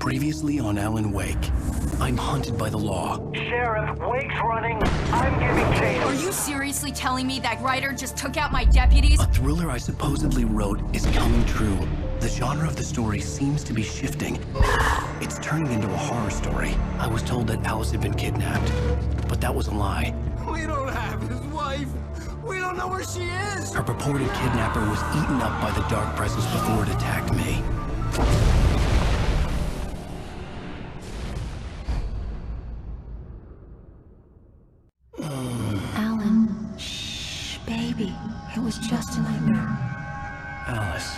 Previously on Alan Wake. I'm hunted by the law. Sheriff, Wake's running. I'm giving chase. Are you seriously telling me that writer just took out my deputies? A thriller I supposedly wrote is coming true. The genre of the story seems to be shifting. It's turning into a horror story. I was told that Alice had been kidnapped, but that was a lie. We don't have his wife. We don't know where she is. Her purported kidnapper was eaten up by the dark presence before it attacked me. Alan, shh, baby. It was just a nightmare. Alice.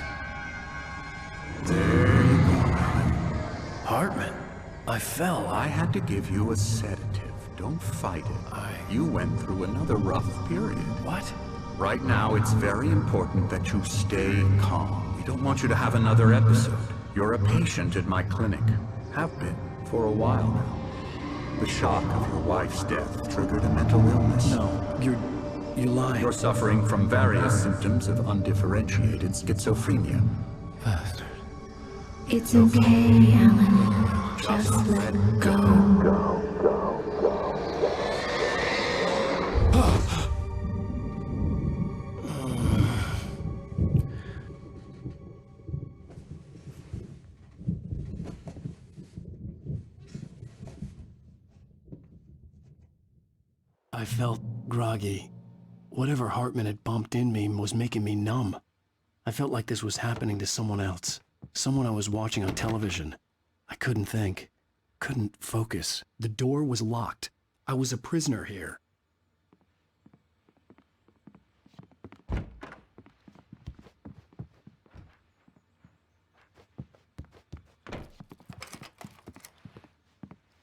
There you go, Alan. Hartman. I fell. I had to give you a sedative. Don't fight it. You went through another rough period. What? Right now, it's very important that you stay calm. We don't want you to have another episode. You're a patient at my clinic. Have been for a while now. The shock of your wife's death triggered a mental illness. No, you're lying. You're suffering from various symptoms of undifferentiated schizophrenia. Bastard. It's okay, Alan. Just let go. I felt groggy. Whatever Hartman had bumped in me was making me numb. I felt like this was happening to someone else. Someone I was watching on television. I couldn't think. Couldn't focus. The door was locked. I was a prisoner here.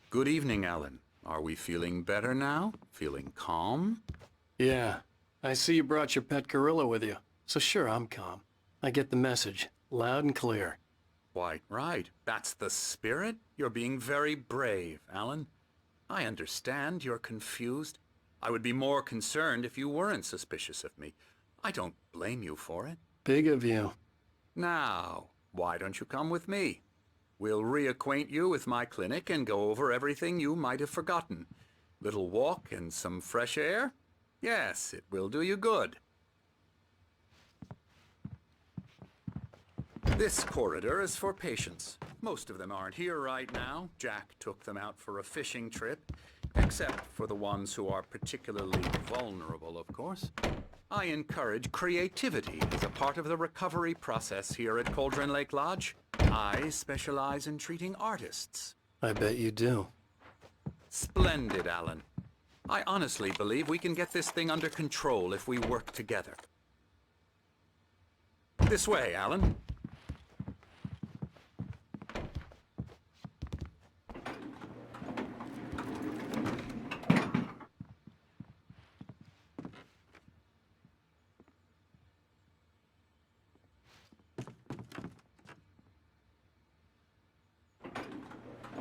Good evening, Alan. Are we feeling better now? Feeling calm? Yeah. I see you brought your pet gorilla with you. So sure, I'm calm. I get the message. Loud and clear. Quite right. That's the spirit. You're being very brave, Alan. I understand you're confused. I would be more concerned if you weren't suspicious of me. I don't blame you for it. Big of you. Now, why don't you come with me? We'll reacquaint you with my clinic and go over everything you might have forgotten. Little walk and some fresh air? Yes, it will do you good. This corridor is for patients. Most of them aren't here right now. Jack took them out for a fishing trip, except for the ones who are particularly vulnerable, of course. I encourage creativity as a part of the recovery process here at Cauldron Lake Lodge. I specialize in treating artists. I bet you do. Splendid, Alan. I honestly believe we can get this thing under control if we work together. This way, Alan.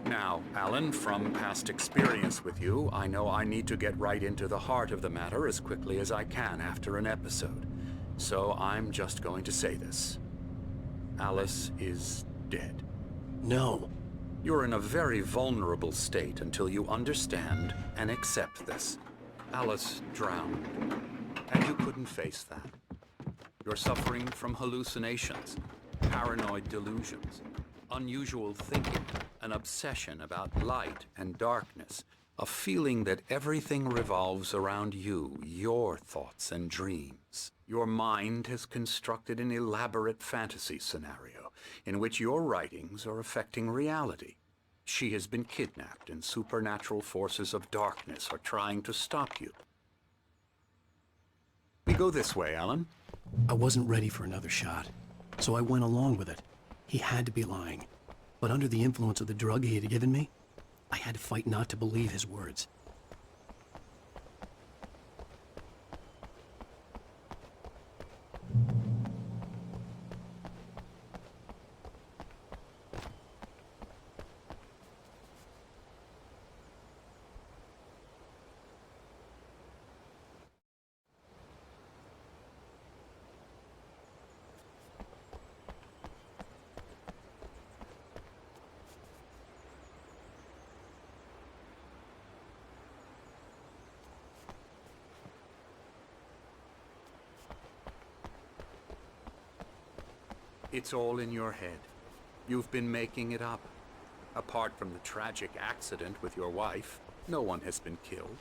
Now, Alan, from past experience with you, I know I need to get right into the heart of the matter as quickly as I can after an episode. So I'm just going to say this. Alice is dead. No. You're in a very vulnerable state until you understand and accept this. Alice drowned, and you couldn't face that. You're suffering from hallucinations, paranoid delusions, unusual thinking, an obsession about light and darkness, a feeling that everything revolves around you, your thoughts and dreams. Your mind has constructed an elaborate fantasy scenario in which your writings are affecting reality. She has been kidnapped and supernatural forces of darkness are trying to stop you. We go this way, Alan. I wasn't ready for another shot, so I went along with it. He had to be lying. But under the influence of the drug he had given me, I had to fight not to believe his words. It's all in your head. You've been making it up. Apart from the tragic accident with your wife, no one has been killed.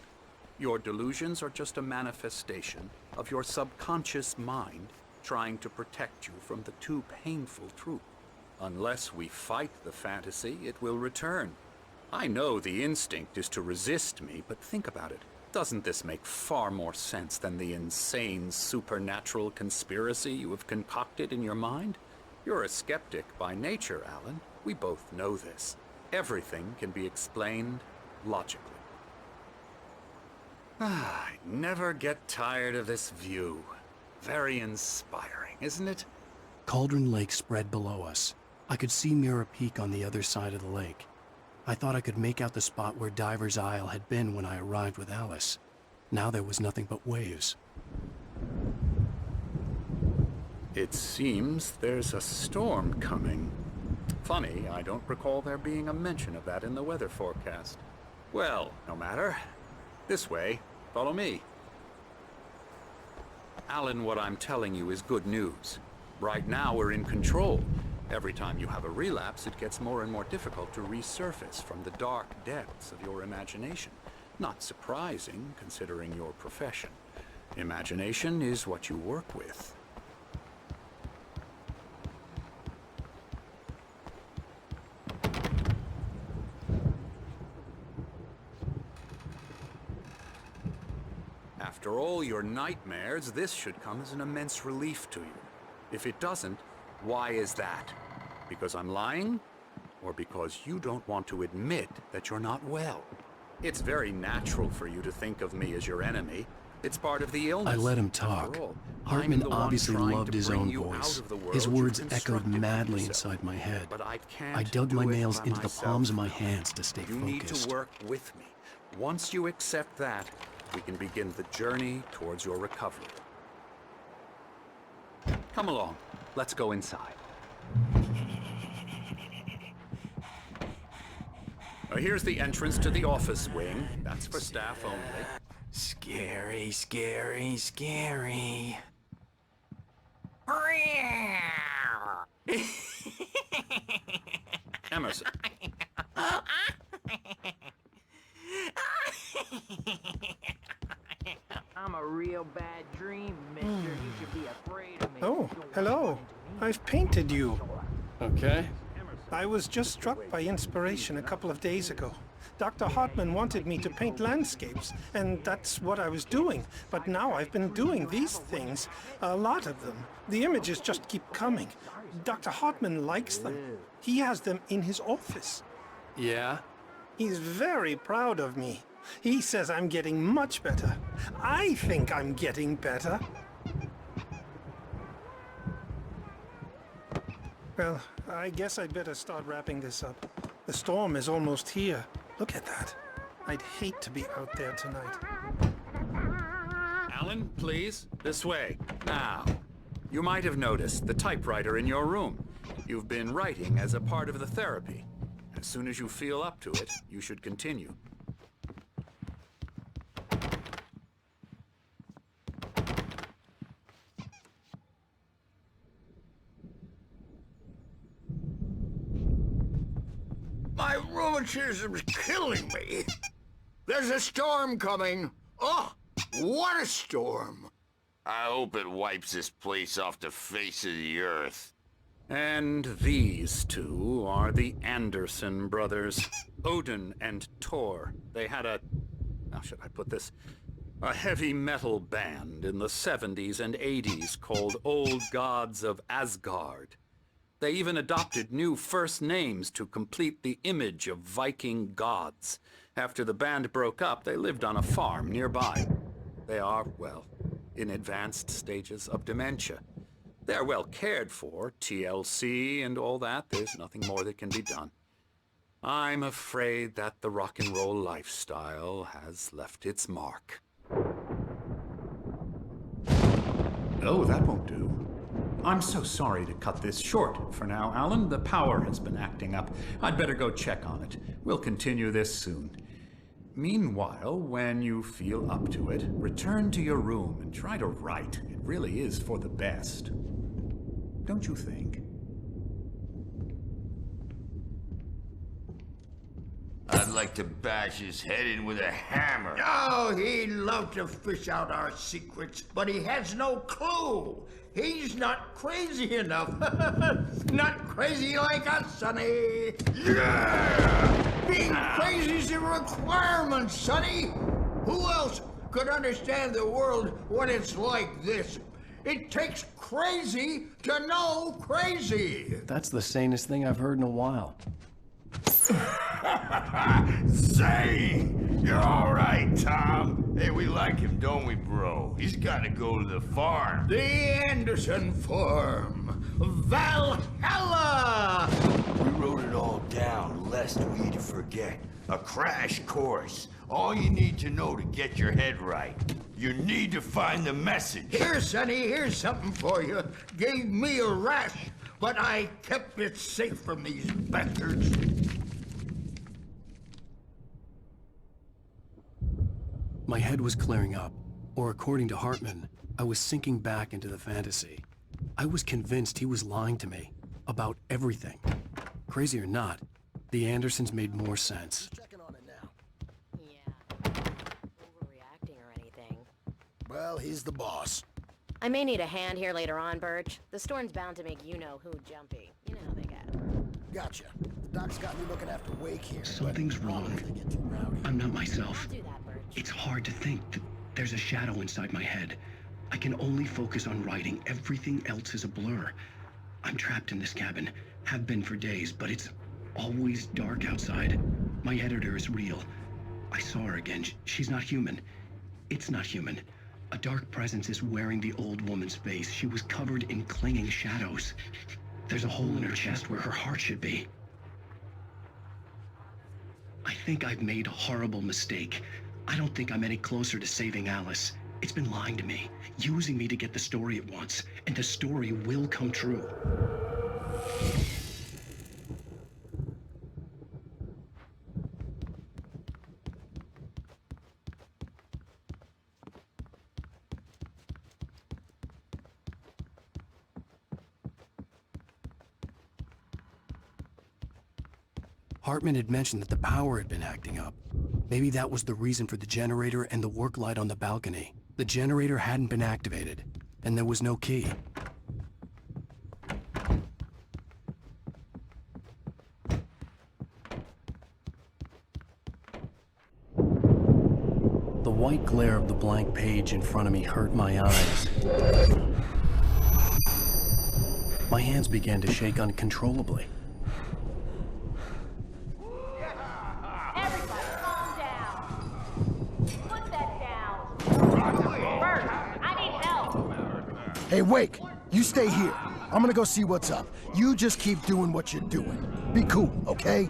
Your delusions are just a manifestation of your subconscious mind trying to protect you from the too painful truth. Unless we fight the fantasy, it will return. I know the instinct is to resist me, but think about it. Doesn't this make far more sense than the insane supernatural conspiracy you have concocted in your mind? You're a skeptic by nature, Alan. We both know this. Everything can be explained logically. I never get tired of this view. Very inspiring, isn't it? Cauldron Lake spread below us. I could see Mirror Peak on the other side of the lake. I thought I could make out the spot where Diver's Isle had been when I arrived with Alice. Now there was nothing but waves. It seems there's a storm coming. Funny, I don't recall there being a mention of that in the weather forecast. Well, no matter. This way. Follow me. Alan, what I'm telling you is good news. Right now we're in control. Every time you have a relapse, it gets more and more difficult to resurface from the dark depths of your imagination. Not surprising, considering your profession. Imagination is what you work with. After all your nightmares, this should come as an immense relief to you. If it doesn't, why is that? Because I'm lying? Or because you don't want to admit that you're not well? It's very natural for you to think of me as your enemy. It's part of the illness. I let him talk. Hartman obviously loved his own voice. His words echoed madly inside my head. But I can't I dug my do it nails by into the myself. palms of my hands to stay You need to focused. work with me. Once you accept that, we can begin the journey towards your recovery. Come along. Let's go inside. Here's the entrance to the office wing. That's for staff only. Scary, scary, scary. Emerson. I'm a real bad dream, mister. You should be afraid of me. Oh, hello. I've painted you. Okay. I was just struck by inspiration a couple of days ago. Dr. Hartman wanted me to paint landscapes, and that's what I was doing. But now I've been doing these things, a lot of them. The images just keep coming. Dr. Hartman likes them. He has them in his office. Yeah? He's very proud of me. He says I'm getting much better. I think I'm getting better. Well, I guess I'd better start wrapping this up. The storm is almost here. Look at that. I'd hate to be out there tonight. Alan, please, this way. Now, you might have noticed the typewriter in your room. You've been writing as a part of the therapy. As soon as you feel up to it, you should continue. My rheumatism's killing me. There's a storm coming. Oh, what a storm. I hope it wipes this place off the face of the earth. And these two are the Anderson brothers, Odin and Thor. They had how should I put this? A heavy metal band in the 70s and 80s called Old Gods of Asgard. They even adopted new first names to complete the image of Viking gods. After the band broke up, they lived on a farm nearby. They are, well, in advanced stages of dementia. They're well cared for, TLC and all that. There's nothing more that can be done. I'm afraid that the rock and roll lifestyle has left its mark. Oh, that won't do. I'm so sorry to cut this short for now, Alan. The power has been acting up. I'd better go check on it. We'll continue this soon. Meanwhile, when you feel up to it, return to your room and try to write. It really is for the best. Don't you think? I'd like to bash his head in with a hammer. Oh, he'd love to fish out our secrets, but he has no clue. He's not crazy enough. Not crazy like us, Sonny. Yeah! Being crazy's a requirement, Sonny. Who else could understand the world when it's like this? It takes crazy to know crazy. That's the sanest thing I've heard in a while. Say, you're all right, Tom. Hey, we like him, don't we, bro? He's got to go to the farm. The Anderson Farm. Valhalla! We wrote it all down, lest we'd forget. A crash course. All you need to know to get your head right. You need to find the message. Here, Sonny, here's something for you. Gave me a rash, but I kept it safe from these bastards. My head was clearing up, or according to Hartman, I was sinking back into the fantasy. I was convinced he was lying to me about everything. Crazy or not, the Andersons made more sense. Checking on it now. Yeah. Overreacting or anything. Well, he's the boss. I may need a hand here later on, Birch. The storm's bound to make you-know-who jumpy. You know how they get. Gotcha. The doc's got me looking after Wake here. Something's wrong. They get too rowdy. I'm not myself. Do that, Birch. It's hard to think that there's a shadow inside my head. I can only focus on writing. Everything else is a blur. I'm trapped in this cabin. Have been for days, but it's always dark outside. My editor is real. I saw her again. She's not human. It's not human. A dark presence is wearing the old woman's face. She was covered in clinging shadows. There's a hole in her chest where her heart should be. I think I've made a horrible mistake. I don't think I'm any closer to saving Alice. It's been lying to me, using me to get the story it wants, and the story will come true. Hartman had mentioned that the power had been acting up. Maybe that was the reason for the generator and the work light on the balcony. The generator hadn't been activated, and there was no key. The white glare of the blank page in front of me hurt my eyes. My hands began to shake uncontrollably. Hey, Wake, you stay here. I'm gonna go see what's up. You just keep doing what you're doing. Be cool, okay?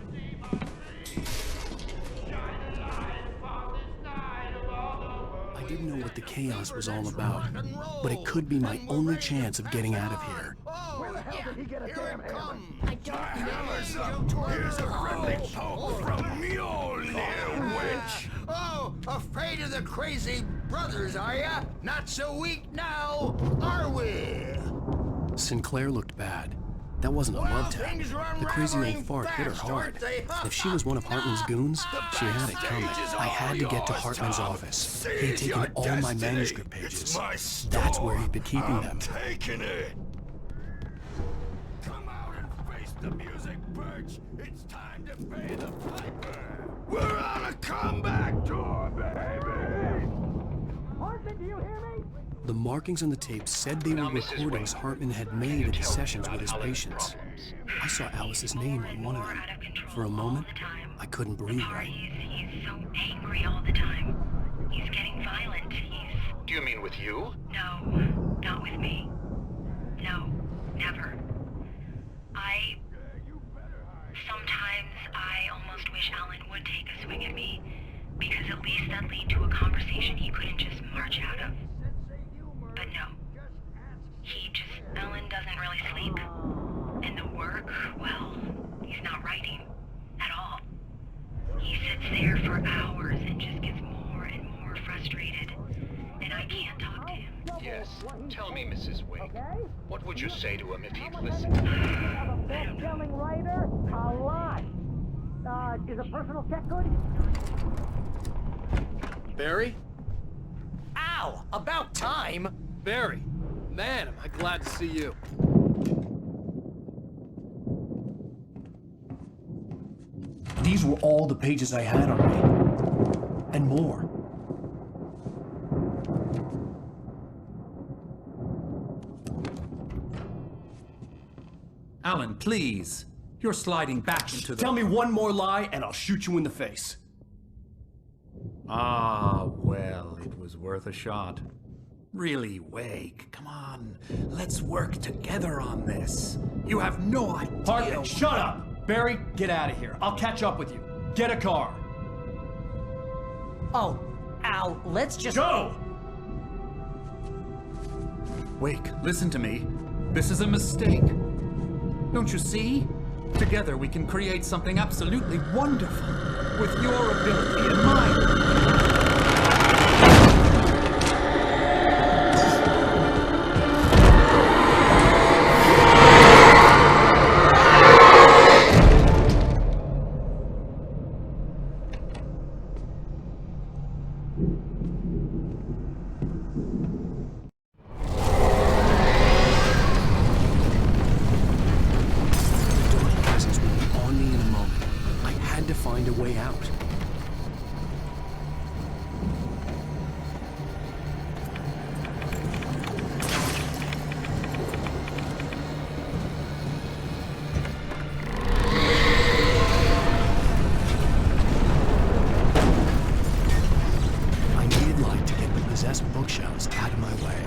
I didn't know what the chaos was all about, but it could be my only chance of getting out of here. Where the hell did he get a damn hammer? I don't know. Here's a friendly poke from Mjolnir, wench. Oh, afraid of the crazy brothers, are ya? Not so weak now, are we? Sinclair looked bad. That wasn't a love tap. The crazy old fart hit her hard. If she was one of Hartman's goons, she had it coming. I had to get to Hartman's office. He had taken all my manuscript pages. That's where he'd been keeping them. Taking it. Come out and face the music, Birch. It's time to pay the piper. We're on a comeback tour, baby. Hartman, do you hear me? The markings on the tape said they were recordings Hartman had made at the sessions with his patients. I saw Alice's name on one of them. For a moment, I couldn't breathe right. He's so angry all the time. He's getting violent. Do you mean with you? No, not with me. No, never. Sometimes I almost wish Alan would take a swing at me, because at least that'd lead to a conversation he couldn't just march out of. But no. Alan doesn't really sleep. And the work, well, he's not writing at all. He sits there for hours and just gets more and more frustrated. And I can't talk to him. Yes. Tell me, Mrs. Wake. What would you say to him if he'd listen? A best-selling writer? A lot. Is a personal check good? Barry? Ow! About time! Barry! Man, am I glad to see you. These were all the pages I had on me. And more. Alan, please. You're sliding back into the... Tell me one more lie and I'll shoot you in the face. Ah, well, it was worth a shot. Really, Wake, come on. Let's work together on this. You have no idea... Hartman, shut up! Barry, get out of here. I'll catch up with you. Get a car. Oh, Al, let's just... Go! Wake, listen to me. This is a mistake. Don't you see? Together we can create something absolutely wonderful. With your ability and mine. Find a way out. I needed light to get the possessed bookshelves out of my way.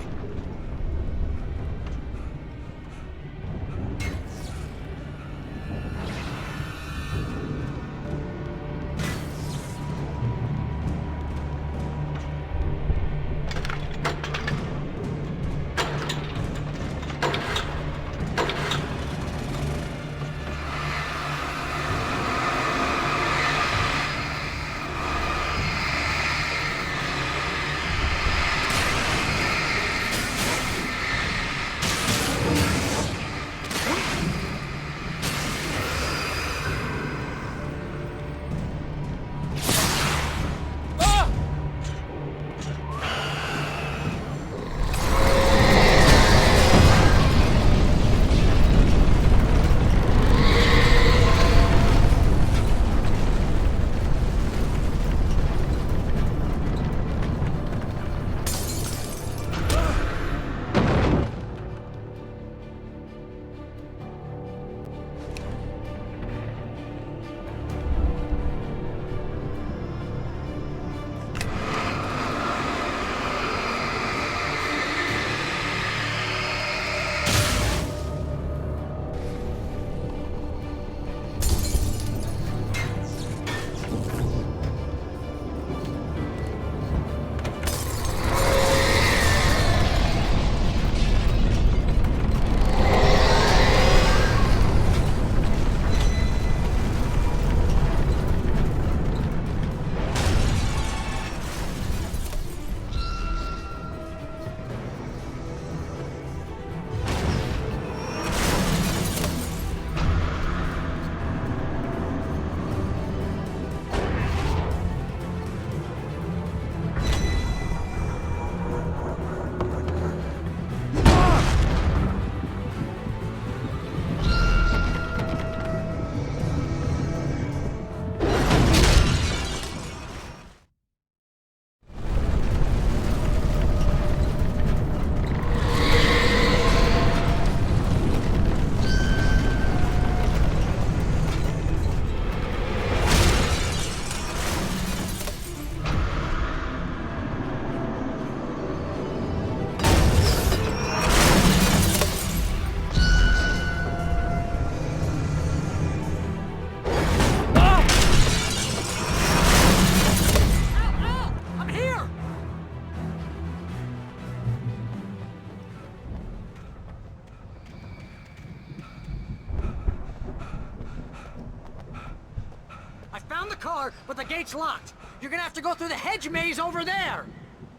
But the gate's locked. You're gonna have to go through the hedge maze over there.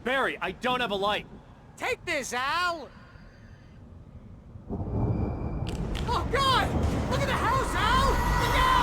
Barry, I don't have a light. Take this, Al. Oh, God! Look at the house, Al! Look out!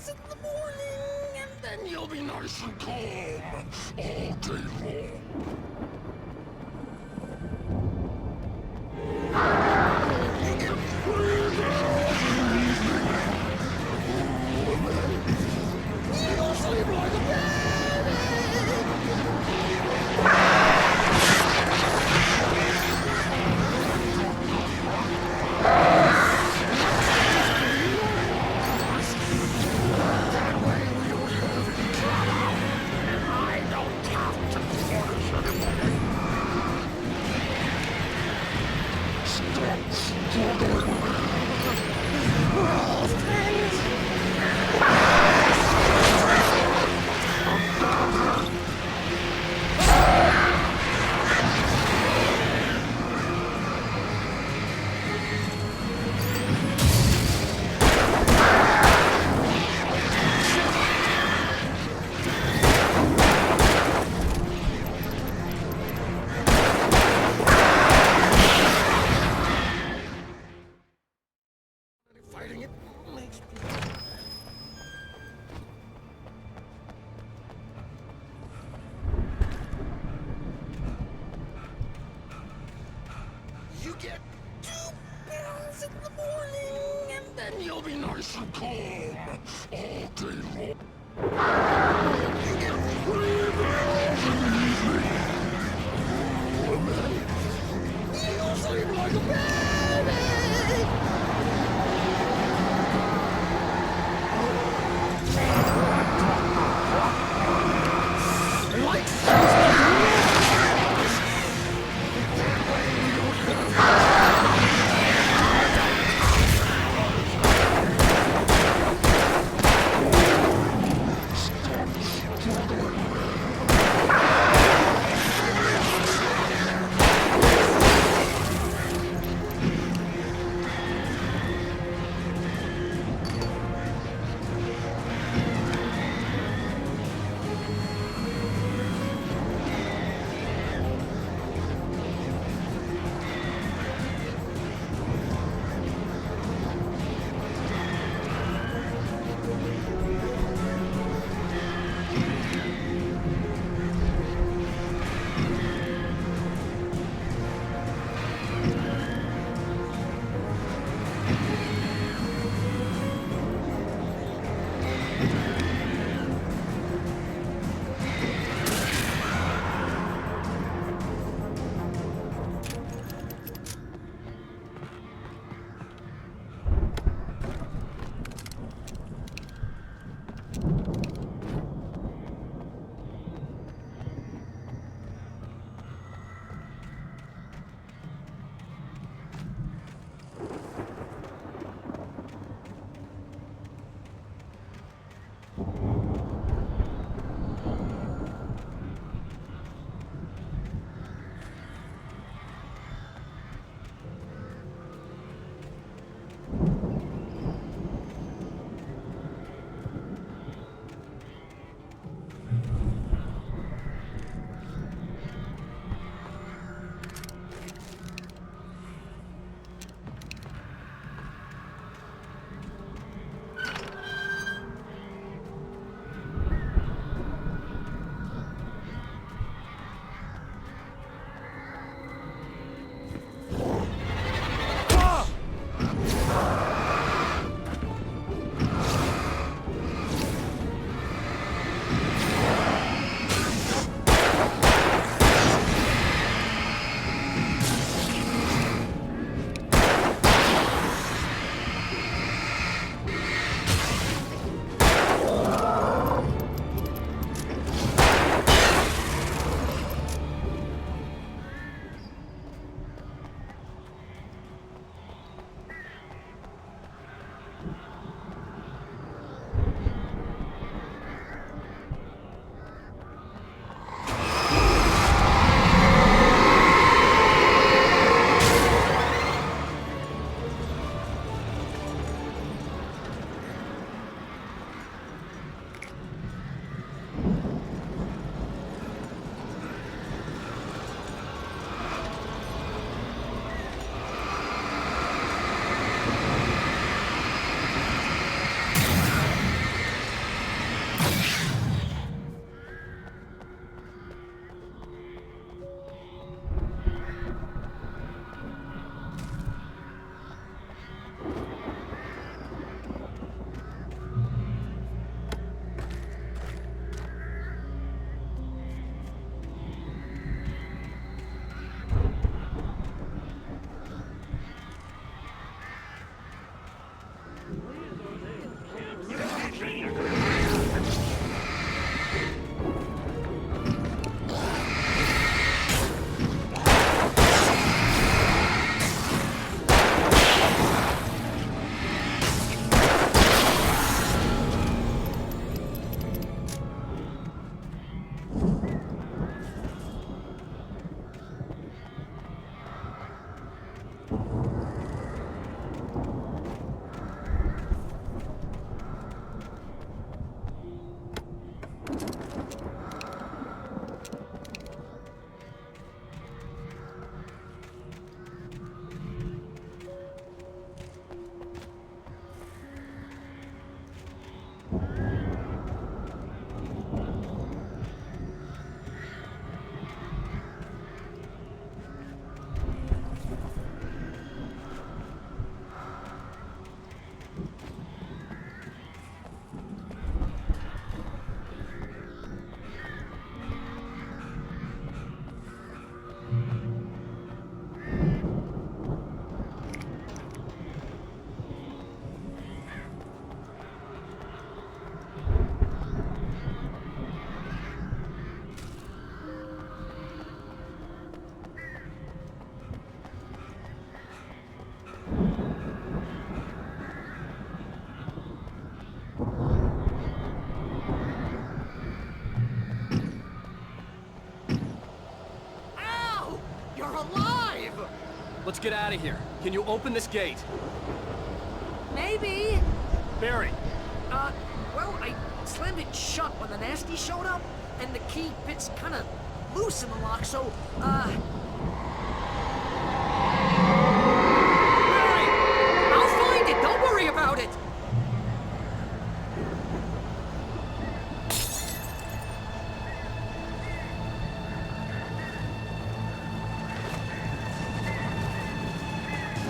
pills in the morning, and then you'll be nice and calm all day long. You get free pills in the evening. You'll sleep like a baby. Fighting it makes me... You get 2 pills in the morning, and then you'll be nice and calm all day long. You get 3 pills in the evening. And then you'll sleep like a baby. get out of here. Can you open this gate? Maybe. Barry. Well, I slammed it shut when the nasty showed up, and the key fits kind of loose in the lock, so, Barry! I'll find it! Don't worry about it!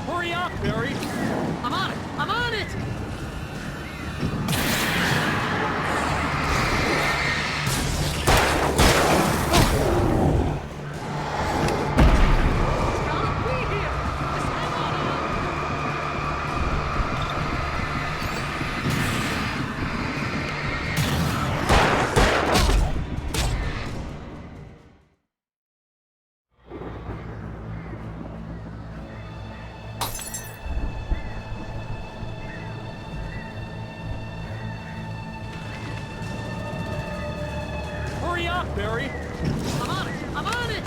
Hurry up, Barry! I'm on it! I'm on it! Hurry up, Barry! I'm on it! I'm on it!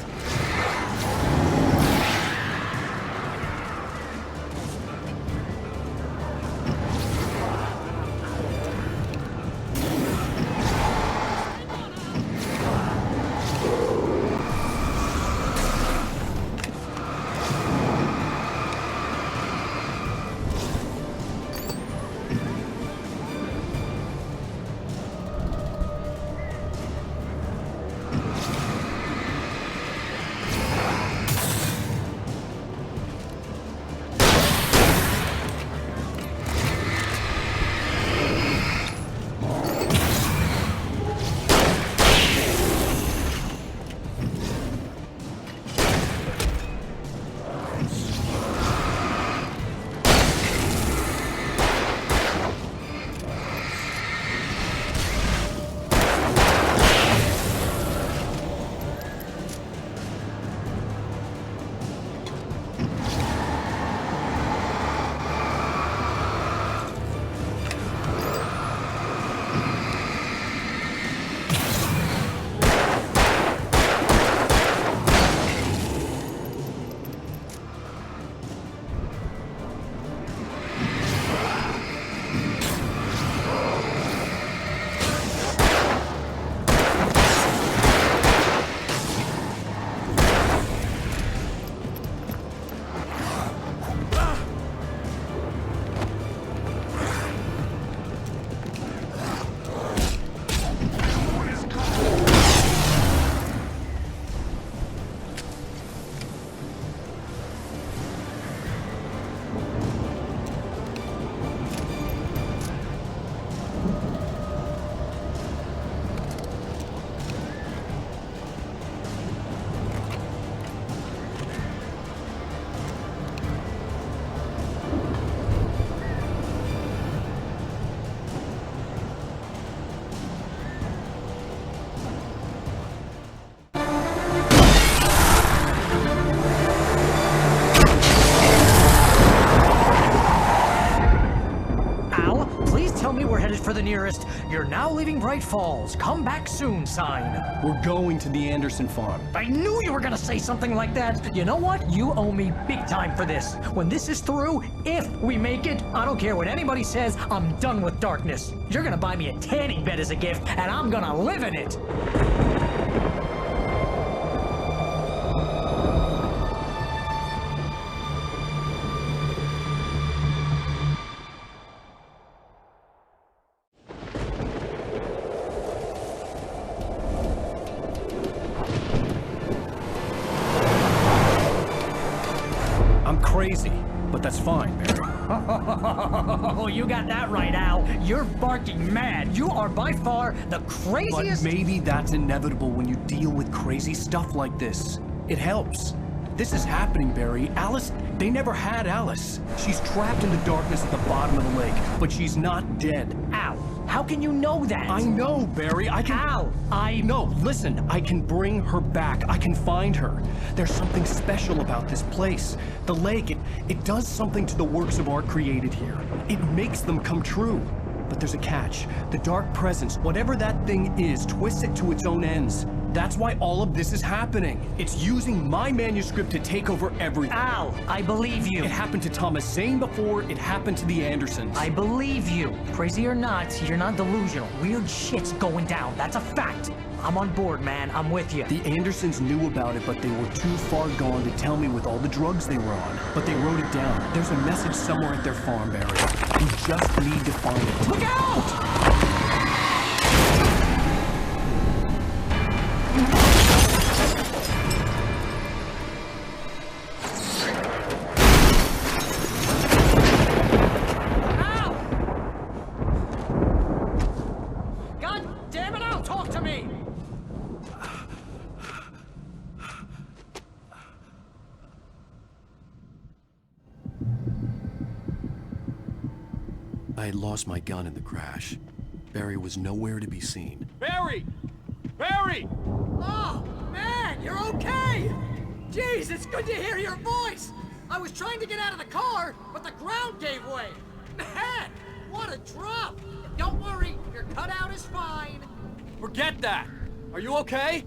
For the nearest, "You're now leaving Bright Falls. Come back soon" sign. We're going to the Anderson farm. I knew you were gonna say something like that. You know what? You owe me big time for this. When this is through, if we make it, I don't care what anybody says, I'm done with darkness. You're gonna buy me a tanning bed as a gift, and I'm gonna live in it. Crazy, but that's fine, Barry. Oh, you got that right, Al. You're barking mad. You are by far the craziest... But maybe that's inevitable when you deal with crazy stuff like this. It helps. This is happening, Barry. Alice, they never had Alice. She's trapped in the darkness at the bottom of the lake, but she's not dead. Al, how can you know that? I know, Barry. I can... Al, No, listen. I can bring her back. I can find her. There's something special about this place. The lake, it does something to the works of art created here. It makes them come true. But there's a catch. The dark presence, whatever that thing is, twists it to its own ends. That's why all of this is happening. It's using my manuscript to take over everything. Al, I believe you. It happened to Thomas Zane before, it happened to the Andersons. I believe you. Crazy or not, you're not delusional. Weird shit's going down. That's a fact. I'm on board, man. I'm with you. The Andersons knew about it, but they were too far gone to tell me with all the drugs they were on. But they wrote it down. There's a message somewhere at their farm, Barry. You just need to find it. Look out! I had lost my gun in the crash. Barry was nowhere to be seen. Barry! Barry! Oh, man, you're okay! Jeez, it's good to hear your voice! I was trying to get out of the car, but the ground gave way. Man, what a drop! Don't worry, your cutout is fine. Forget that! Are you okay?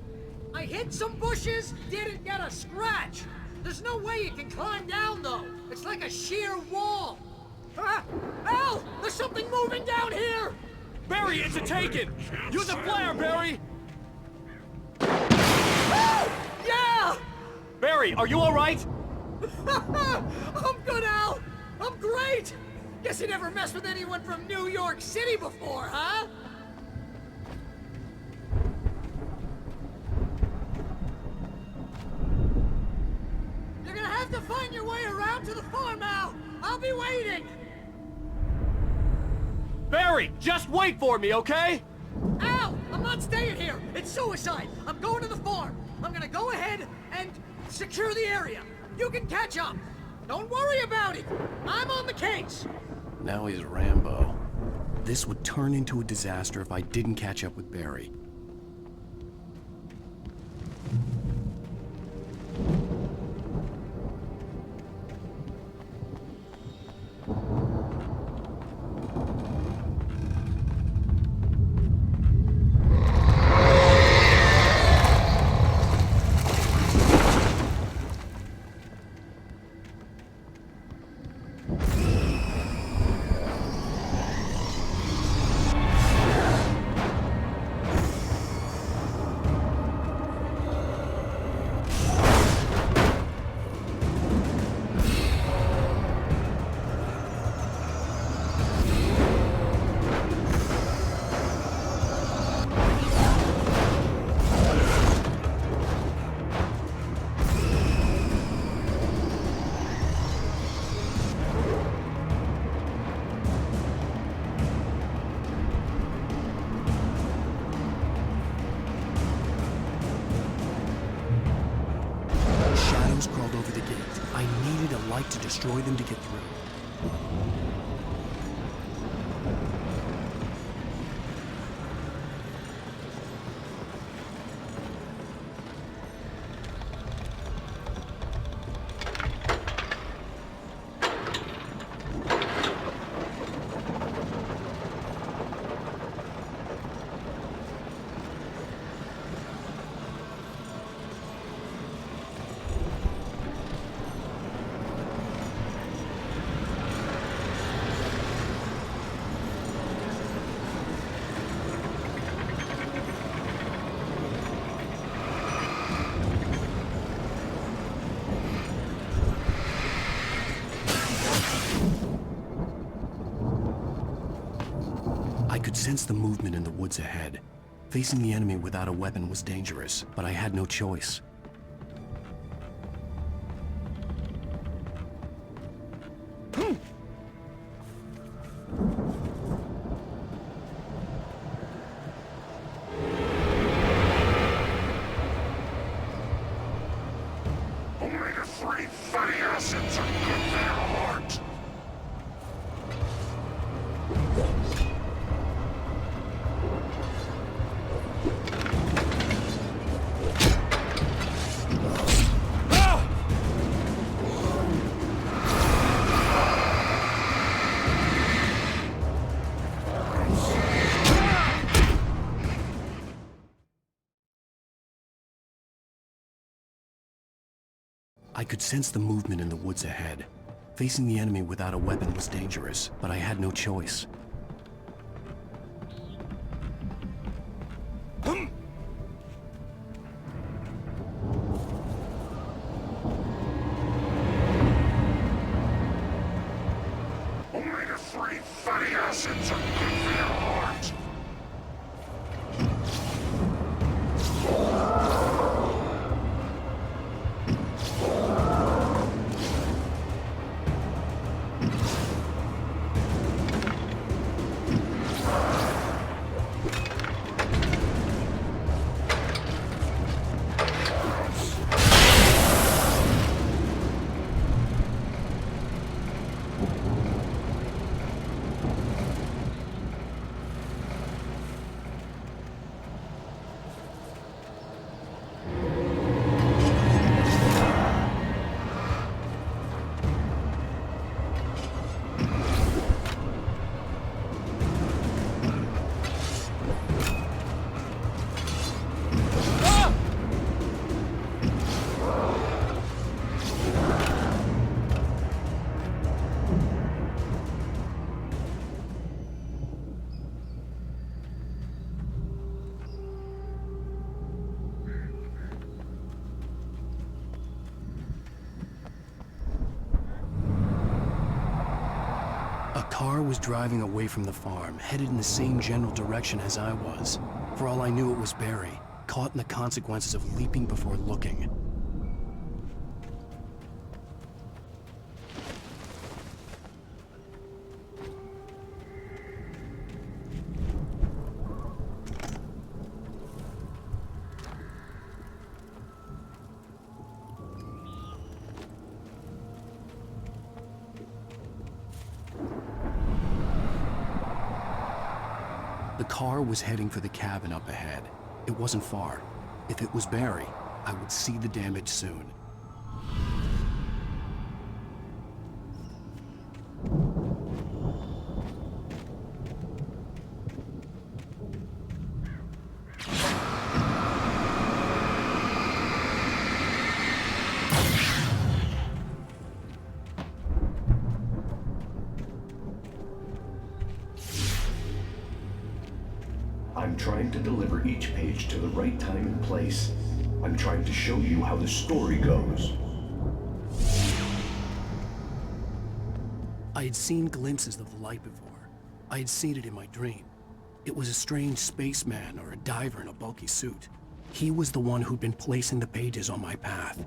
I hit some bushes, didn't get a scratch. There's no way you can climb down, though. It's like a sheer wall. Ah! Al! There's something moving down here! Barry, it's a taken! Use a flare, Barry! Yeah! Barry, are you alright? I'm good, Al! I'm great! Guess you never messed with anyone from New York City before, huh? You're gonna have to find your way around to the farm, Al! I'll be waiting! Barry, just wait for me, okay? Al! I'm not staying here! It's suicide! I'm going to the farm! I'm gonna go ahead and secure the area! You can catch up! Don't worry about it! I'm on the case! Now he's Rambo. This would turn into a disaster if I didn't catch up with Barry. Crawled over the gate. I needed a light to destroy them to get through. I could sense the movement in the woods ahead. Facing the enemy without a weapon was dangerous, but I had no choice. Omega-3 fatty acids are good for your heart. I could sense the movement in the woods ahead. Facing the enemy without a weapon was dangerous, but I had no choice. Omega-3 fatty acids are good for your heart. A car was driving away from the farm, headed in the same general direction as I was. For all I knew, it was Barry, caught in the consequences of leaping before looking. The car was heading for the cabin up ahead. It wasn't far. If it was Barry, I would see the damage soon. I'm trying to deliver each page to the right time and place. I'm trying to show you how the story goes. I had seen glimpses of the light before. I had seen it in my dream. It was a strange spaceman or a diver in a bulky suit. He was the one who'd been placing the pages on my path.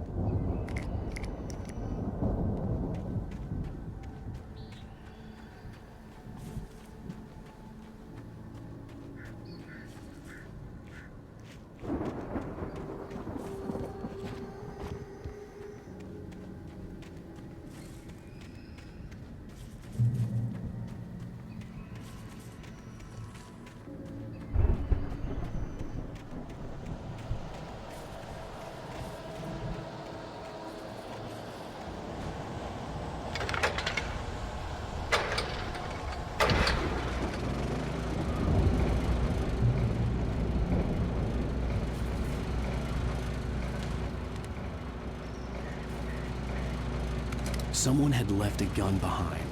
Someone had left a gun behind.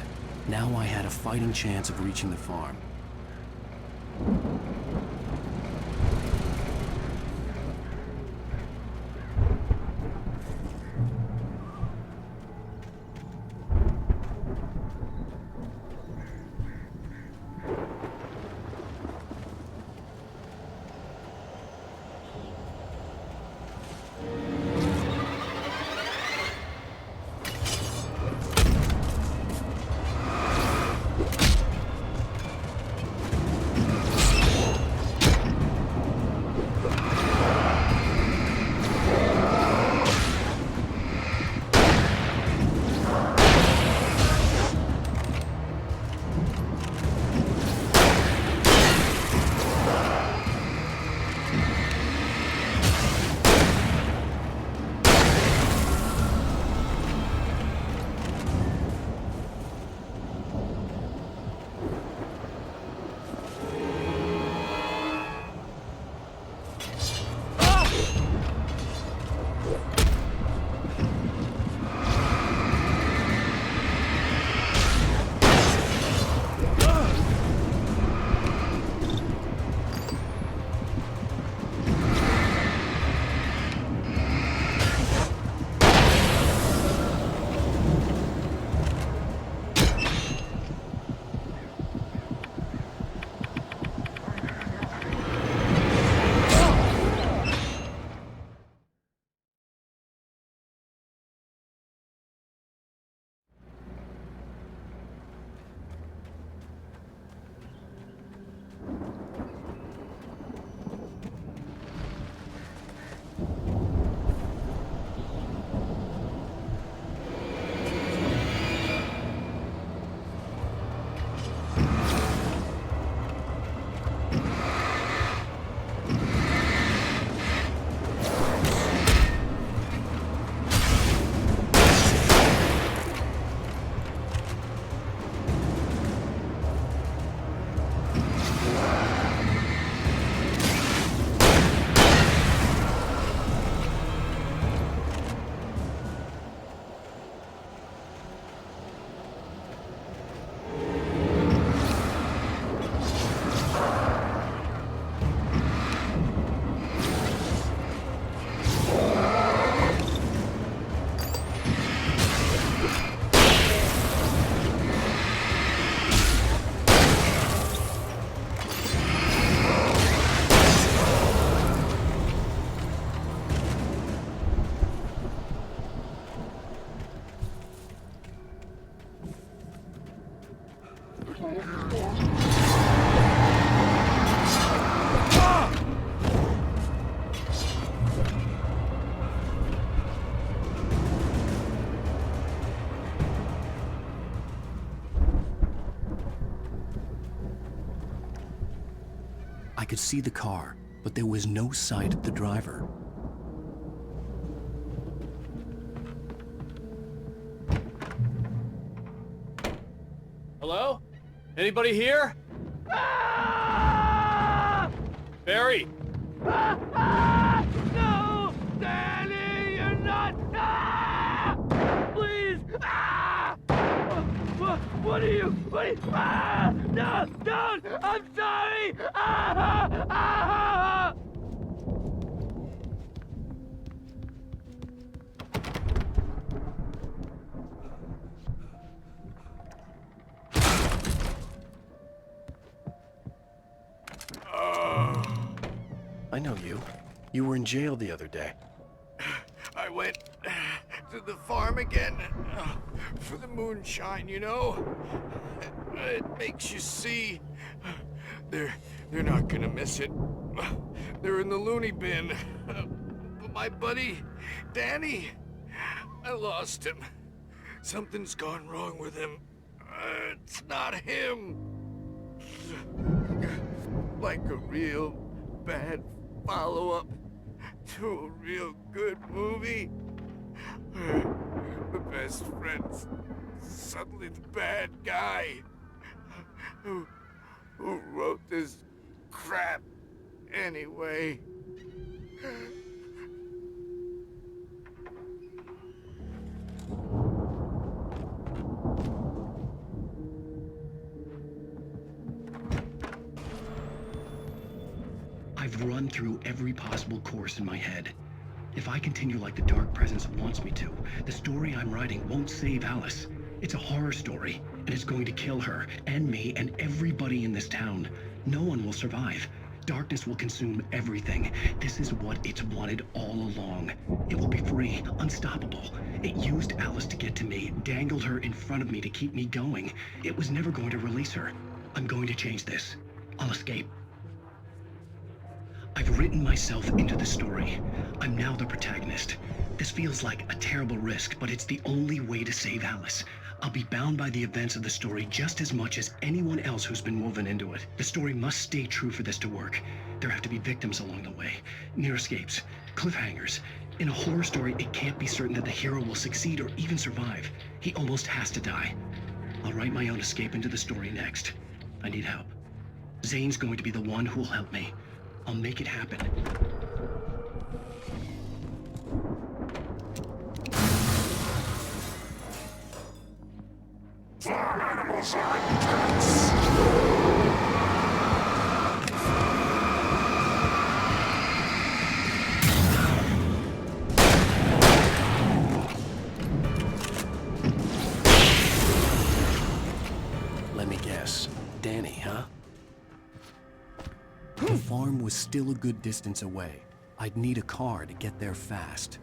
Now I had a fighting chance of reaching the farm. I could see the car, but there was no sight of the driver. Hello? Anybody here? Ah! Barry! No! Danny, you're not... Ah! Please! Ah! What are you... Ah! No! Don't! I'm sorry! Ah! Ah! I know you. You were in jail the other day. I went to the farm again for the moonshine, you know? It makes you see. They're not gonna miss it. They're in the loony bin. But my buddy, Danny, I lost him. Something's gone wrong with him. It's not him. Like a real bad follow-up to a real good movie. The best friend's suddenly the bad guy. Who wrote this crap anyway? I've run through every possible course in my head. If I continue like the Dark Presence wants me to, the story I'm writing won't save Alice. It's a horror story, and it's going to kill her, and me, and everybody in this town. No one will survive. Darkness will consume everything. This is what it's wanted all along. It will be free, unstoppable. It used Alice to get to me, dangled her in front of me to keep me going. It was never going to release her. I'm going to change this. I'll escape. I've written myself into the story. I'm now the protagonist. This feels like a terrible risk, but it's the only way to save Alice. I'll be bound by the events of the story just as much as anyone else who's been woven into it. The story must stay true for this to work. There have to be victims along the way, near escapes, cliffhangers. In a horror story, it can't be certain that the hero will succeed or even survive. He almost has to die. I'll write my own escape into the story next. I need help. Zane's going to be the one who'll help me. I'll make it happen. Farm animals are intense. Let me guess. Danny, huh? The farm was still a good distance away. I'd need a car to get there fast.